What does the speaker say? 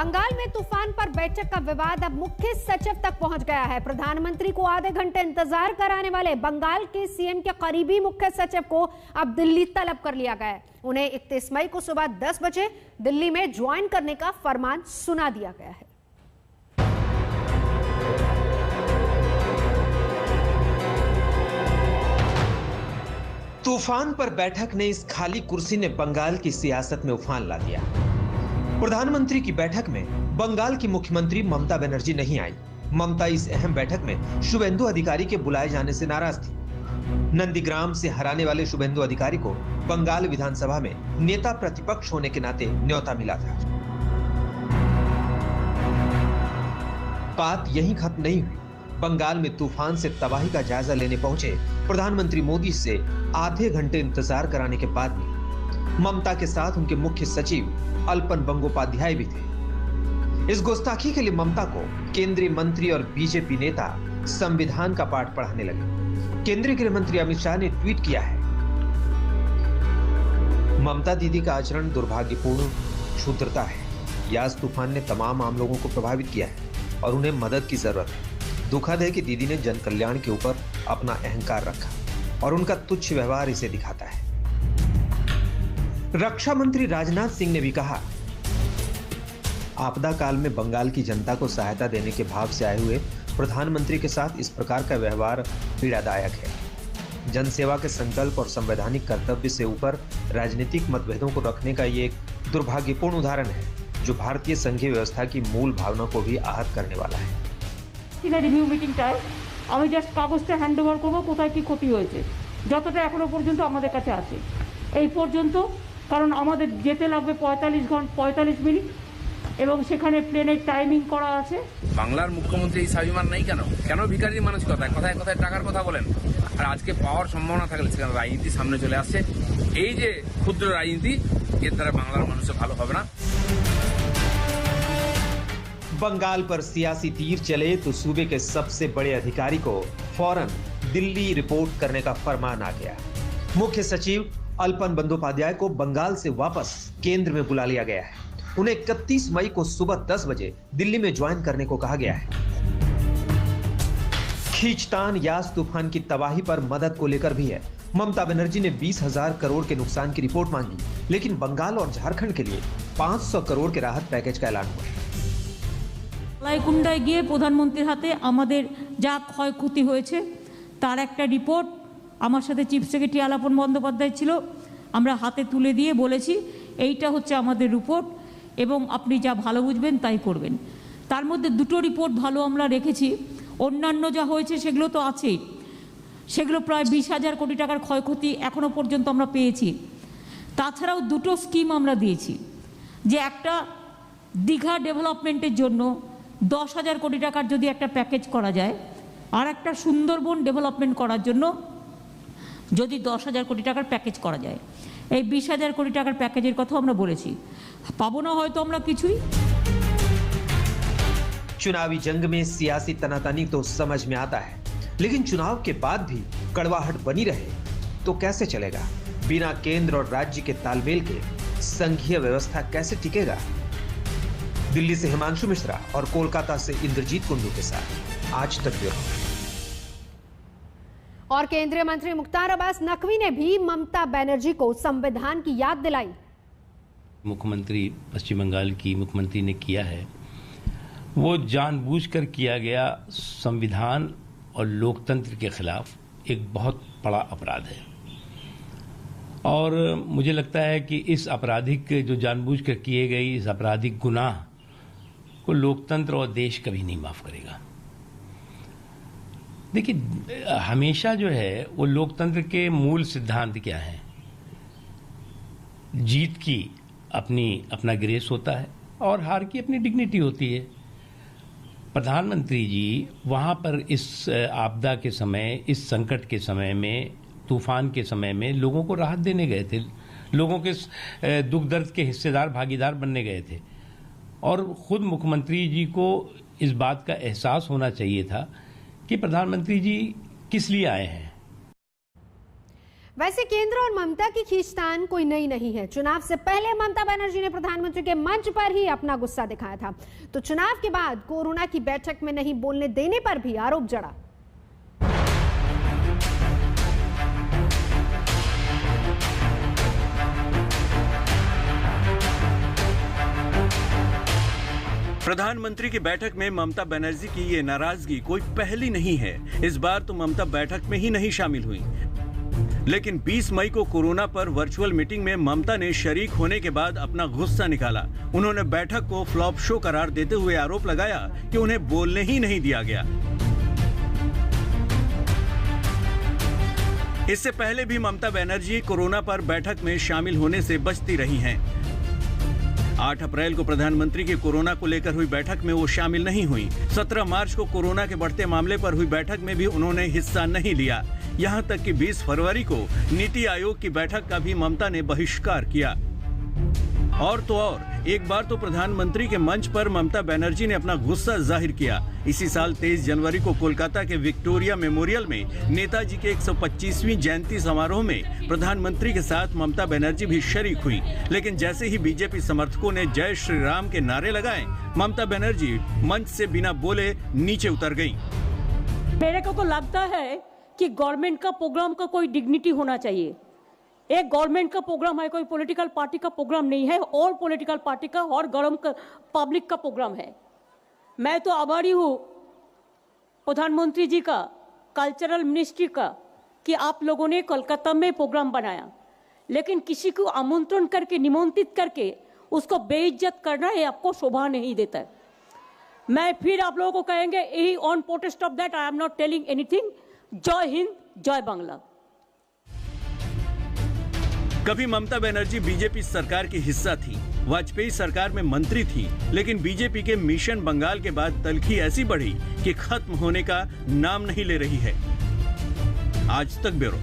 बंगाल में तूफान पर बैठक का विवाद अब मुख्य सचिव तक पहुंच गया है। प्रधानमंत्री को आधे घंटे इंतजार कराने वाले बंगाल के सीएम के करीबी मुख्य सचिव को अब दिल्ली तलब कर लिया गया है। उन्हें 31 मई को सुबह 10 बजे दिल्ली में ज्वाइन करने का फरमान सुना दिया गया है। तूफान पर बैठक ने इस खाली कुर्सी ने बंगाल की सियासत में उफान ला दिया। प्रधानमंत्री की बैठक में बंगाल की मुख्यमंत्री ममता बनर्जी नहीं आई। ममता इस अहम बैठक में शुभेंदु अधिकारी के बुलाए जाने से नाराज थी। नंदीग्राम से हराने वाले शुभेंदु अधिकारी को बंगाल विधानसभा में नेता प्रतिपक्ष होने के नाते न्योता मिला था। बात यहीं खत्म नहीं हुई। बंगाल में तूफान से तबाही का जायजा लेने पहुंचे प्रधानमंत्री मोदी से आधे घंटे इंतजार कराने के बाद भी ममता के साथ उनके मुख्य सचिव अल्पन बंगोपाध्याय भी थे। इस गुस्ताखी के लिए ममता को केंद्रीय मंत्री और बीजेपी नेता संविधान का पाठ पढ़ाने लगे। केंद्रीय गृह मंत्री अमित शाह ने ट्वीट किया है, ममता दीदी का आचरण दुर्भाग्यपूर्ण क्षुद्रता है। यास तूफान ने तमाम आम लोगों को प्रभावित किया है और उन्हें मदद की जरूरत है। दुखद है कि दीदी ने जन कल्याण के ऊपर अपना अहंकार रखा और उनका तुच्छ व्यवहार इसे दिखाता है। रक्षा मंत्री राजनाथ सिंह ने भी कहा, आपदा काल में बंगाल की जनता को सहायता देने के भाव से आए हुए प्रधानमंत्री के साथ इस प्रकार का व्यवहार पीड़ादायक है। जनसेवा के संकल्प और संवैधानिक कर्तव्य से ऊपर राजनीतिक मतभेदों को रखने का ये एक दुर्भाग्यपूर्ण उदाहरण है, जो भारतीय संघीय व्यवस्था की मूल भावना को भी आहत करने वाला है। रिव्यू মিটিংটায় আমি জাস্ট কাগজটা হ্যান্ডওভার করব কোথায় কি ক্ষতি হয়েছে, যতটা এখনো পর্যন্ত আমাদের কাছে আছে এই পর্যন্ত, কারণ আমাদের যেতে লাগবে 45 মিনিট এবং সেখানে প্লেনের টাইমিং করা আছে। বাংলার মুখ্যমন্ত্রী এই স্বাভিমান নেই কেন? কেন ভিখারির মানসিকতা? কথায় কথায় টাকার কথা বলেন, আর আজকে পাওয়ার সম্ভাবনা থাকলে সেখানে রাজনীতি সামনে চলে আসছে। এই যে ক্ষুদ্র রাজনীতি, এর দ্বারা বাংলার মানুষের ভালো হবে না। बंगाल पर सियासी तीर चले तो सूबे के सबसे बड़े अधिकारी को फौरन दिल्ली रिपोर्ट करने का फरमान आ गया। मुख्य सचिव अल्पन बंदोपाध्याय को बंगाल से वापस केंद्र में बुला लिया गया है। उन्हें 31 मई को सुबह 10 बजे दिल्ली में ज्वाइन करने को कहा गया है। खींचतान यास तूफान की तबाही पर मदद को लेकर भी है। ममता बनर्जी ने 20,000 करोड़ के नुकसान की रिपोर्ट मांगी, लेकिन बंगाल और झारखंड के लिए 500 करोड़ के राहत पैकेज का ऐलान हुआ। লাইকুন্ডায় গিয়ে প্রধানমন্ত্রীর হাতে আমাদের যা ক্ষয়ক্ষতি হয়েছে তার একটা রিপোর্ট আমার সাথে চিফ সেক্রেটারি আলাপন বন্দ্যোপাধ্যায় ছিল, আমরা হাতে তুলে দিয়ে বলেছি এইটা হচ্ছে আমাদের রিপোর্ট এবং আপনি যা ভালো বুঝবেন তাই করবেন। তার মধ্যে দুটো রিপোর্ট ভালো আমরা রেখেছি, অন্যান্য যা হয়েছে সেগুলো তো আছেই। সেগুলো প্রায় 20,000 কোটি টাকার ক্ষয়ক্ষতি এখনো পর্যন্ত আমরা পেয়েছি। তাছাড়াও দুটো স্কিম আমরা দিয়েছি, যে একটা দীঘা ডেভেলপমেন্টের জন্য 10,000 কোটি টাকার যদি একটা প্যাকেজ করা যায়, আর একটা সুন্দরবন ডেভেলপমেন্ট করার জন্য যদি 10,000 কোটি টাকার প্যাকেজ করা যায়, এই 20,000 কোটি টাকার প্যাকেজের কথা আমরা বলেছি। পাবো না হয়তো আমরা কিছুই। चुनावी जंग में सियासी तनातनी तो समझ में आता है, लेकिन चुनाव के बाद भी कड़वाहट बनी रहे तो कैसे चलेगा? बिना केंद्र और राज्य के तालमेल के संघीय व्यवस्था कैसे टिकेगा? दिल्ली से हिमांशु मिश्रा और कोलकाता से इंद्रजीत कुंडू के साथ आज तक ब्यूरो। और केंद्रीय मंत्री मुख्तार अब्बास नकवी ने भी ममता बनर्जी को संविधान की याद दिलाई। मुख्यमंत्री पश्चिम बंगाल की मुख्यमंत्री ने किया है, वो जानबूझकर किया गया संविधान और लोकतंत्र के खिलाफ एक बहुत बड़ा अपराध है। और मुझे लगता है कि इस आपराधिक जो जानबूझकर किए गई इस आपराधिक गुनाह को लोकतंत्र और देश कभी नहीं माफ करेगा। देखिए, हमेशा जो है वो लोकतंत्र के मूल सिद्धांत क्या है? जीत की अपना ग्रेस होता है और हार की अपनी डिग्निटी होती है। प्रधानमंत्री जी वहां पर इस आपदा के समय, इस संकट के समय में, तूफान के समय में लोगों को राहत देने गए थे, लोगों के दुख दर्द के हिस्सेदार भागीदार बनने गए थे। और खुद मुख्यमंत्री जी को इस बात का एहसास होना चाहिए था कि प्रधानमंत्री जी किस लिए आए हैं। वैसे केंद्र और ममता की खींचतान कोई नई नहीं है। चुनाव से पहले ममता बनर्जी ने प्रधानमंत्री के मंच पर ही अपना गुस्सा दिखाया था, तो चुनाव के बाद कोरोना की बैठक में नहीं बोलने देने पर भी आरोप जड़ा। प्रधानमंत्री की बैठक में ममता बनर्जी की ये नाराजगी कोई पहली नहीं है। इस बार तो ममता बैठक में ही नहीं शामिल हुई, लेकिन 20 मई को कोरोना पर वर्चुअल मीटिंग में ममता ने शरीक होने के बाद अपना गुस्सा निकाला। उन्होंने बैठक को फ्लॉप शो करार देते हुए आरोप लगाया कि उन्हें बोलने ही नहीं दिया गया। इससे पहले भी ममता बनर्जी कोरोना पर बैठक में शामिल होने से बचती रही हैं। 8 अप्रैल को प्रधानमंत्री की कोरोना को लेकर हुई बैठक में वो शामिल नहीं हुई। 17 मार्च को कोरोना के बढ़ते मामले पर हुई बैठक में भी उन्होंने हिस्सा नहीं लिया। यहां तक कि 20 फरवरी को नीति आयोग की बैठक का भी ममता ने बहिष्कार किया। और तो और, एक बार तो प्रधानमंत्री के मंच पर ममता बनर्जी ने अपना गुस्सा जाहिर किया। इसी साल 23 जनवरी को कोलकाता के विक्टोरिया मेमोरियल में नेताजी के 125वीं जयंती समारोह में प्रधानमंत्री के साथ ममता बनर्जी भी शरीक हुई। लेकिन जैसे ही बीजेपी समर्थकों ने जय श्री राम के नारे लगाए, ममता बनर्जी मंच से बिना बोले नीचे उतर गयी। मेरे को तो लगता है कि गवर्नमेंट का प्रोग्राम का कोई डिग्निटी होना चाहिए। एक गवर्नमेंट का प्रोग्राम है, कोई पॉलिटिकल पार्टी का प्रोग्राम नहीं है, और पॉलिटिकल पार्टी का और गरम पब्लिक का प्रोग्राम है। मैं तो आभारी हूँ प्रधानमंत्री जी का, कल्चरल मिनिस्ट्री का, कि आप लोगों ने कोलकाता में प्रोग्राम बनाया, लेकिन किसी को आमंत्रण करके, निमंत्रित करके उसको बेइज्जत करना ये आपको शोभा नहीं देता है। मैं फिर आप लोगों को कहेंगे, यही on protest of that I am not telling anything. जय हिंद, जय बांग्ला। कभी ममता बनर्जी बीजेपी सरकार की हिस्सा थी, वाजपेयी सरकार में मंत्री थी, लेकिन बीजेपी के मिशन बंगाल के बाद तल्खी ऐसी बढ़ी कि खत्म होने का नाम नहीं ले रही है। आज तक ब्यूरो।